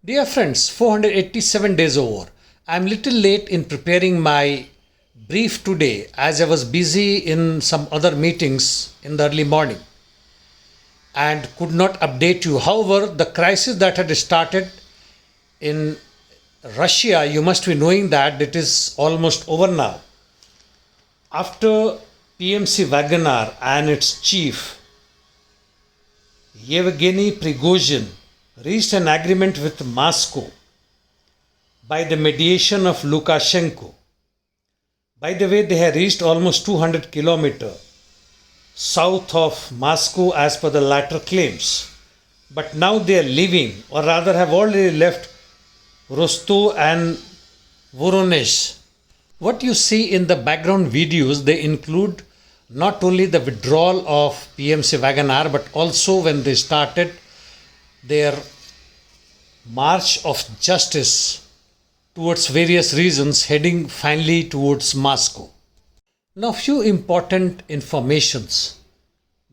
Dear friends, 487 days over. I'm little late in preparing my brief today as I was busy in some other meetings in the early morning and could not update you. However, the crisis that had started in Russia, you must be knowing that it is almost over now. After PMC Wagner and its chief Yevgeny Prigozhin reached an agreement with Moscow by the mediation of Lukashenko. By the way, they had reached almost 200 kilometers south of Moscow as per the latter claims. But now they are leaving, or rather have already left Rostov and Voronezh. What you see in the background videos, they include not only the withdrawal of PMC Wagner, but also when they started their march of justice towards various regions, heading finally towards Moscow. Now, few important informations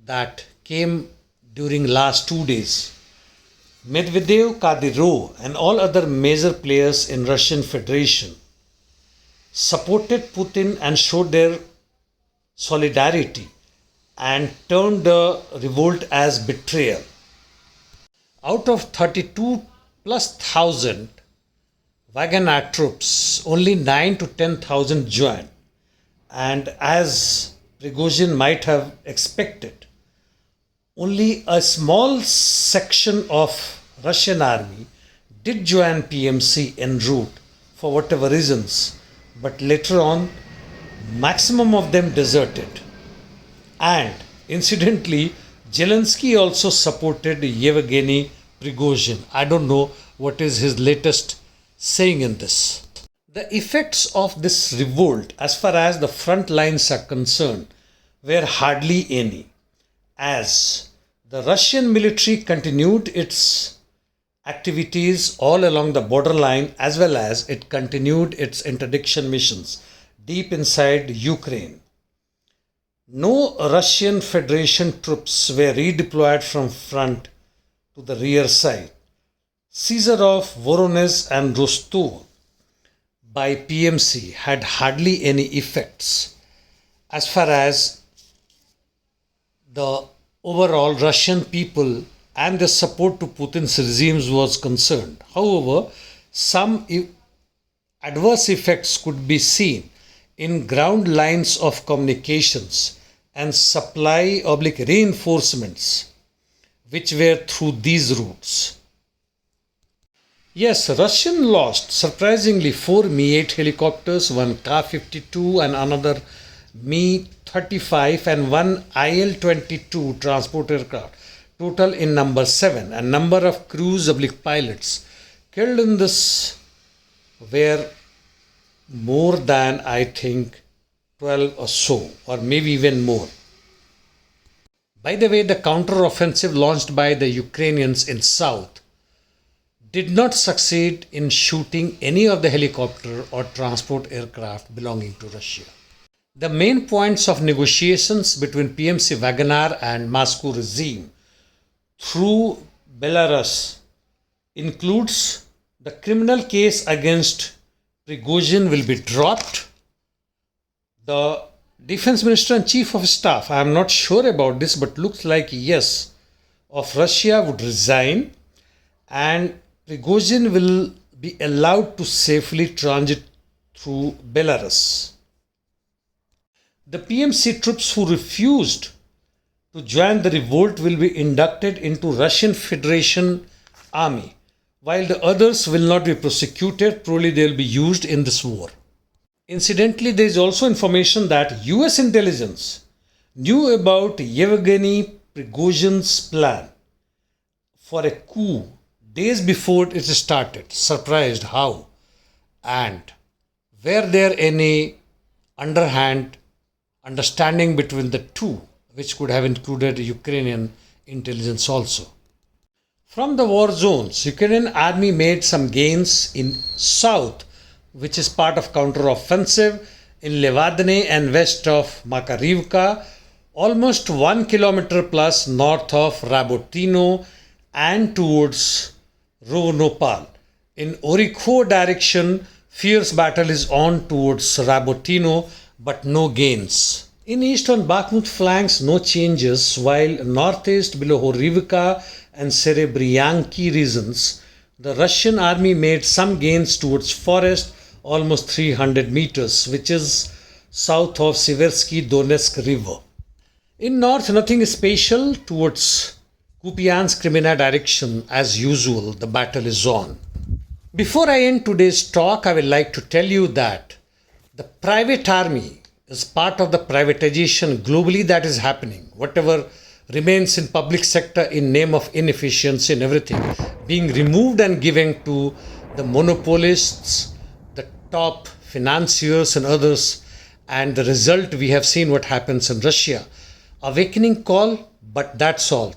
that came during last 2 days. Medvedev, Kadyrov and all other major players in Russian Federation supported Putin and showed their solidarity and termed the revolt as betrayal. Out of 32 plus thousand Wagner troops, only 9 to 10,000 joined, and as Prigozhin might have expected, only a small section of Russian army did join PMC en route for whatever reasons, but later on maximum of them deserted. And incidentally, Zelensky also supported Yevgeny Prigozhin. I don't know what is his latest saying in this. The effects of this revolt, as far as the front lines are concerned, were hardly any, as the Russian military continued its activities all along the borderline, as well as it continued its interdiction missions deep inside Ukraine. No Russian Federation troops were redeployed from front to the rear side. Seizure of Voronezh and Rostov by PMC had hardly any effects as far as the overall Russian people and the support to Putin's regimes was concerned. However, some adverse effects could be seen in ground lines of communications and supply oblique reinforcements which were through these routes. Yes, Russian lost surprisingly 4 Mi-8 helicopters, one Ka-52 and another Mi-35 and one Il-22 transport aircraft, total in number 7, and number of crews oblique pilots killed in this were more than, I think, 12 or so, or maybe even more. By the way, the counter-offensive launched by the Ukrainians in south did not succeed in shooting any of the helicopter or transport aircraft belonging to Russia. The main points of negotiations between PMC Wagner and Moscow regime through Belarus includes the criminal case against Prigozhin will be dropped. The Defense Minister and Chief of Staff, I am not sure about this, but looks like yes, of Russia would resign, and Prigozhin will be allowed to safely transit through Belarus. The PMC troops who refused to join the revolt will be inducted into Russian Federation Army, while the others will not be prosecuted. Probably they will be used in this war. Incidentally, there is also information that US intelligence knew about Yevgeny Prigozhin's plan for a coup days before it started. Surprised how? And were there any underhand understanding between the two, which could have included Ukrainian intelligence also? From the war zones, Ukrainian army made some gains in south, which is part of counter-offensive in Levadne and west of Makarivka, almost 1 kilometer plus north of Rabotino and towards Rovnopal. In Orikho direction, fierce battle is on towards Rabotino, but no gains. In east on Bakhmut flanks, no changes, while northeast below Horivka and Serebryanki regions, the Russian army made some gains towards forest, almost 300 meters, which is south of Siversky Donetsk river. In north, nothing special. Towards Kupiansk Crimea direction, as usual, the battle is on. Before I end today's talk, I would like to tell you that the private army is part of the privatization globally that is happening. Whatever remains in public sector in name of inefficiency and everything being removed and given to the monopolists, the top financiers and others. And the result, we have seen what happens in Russia. Awakening call, but that's all.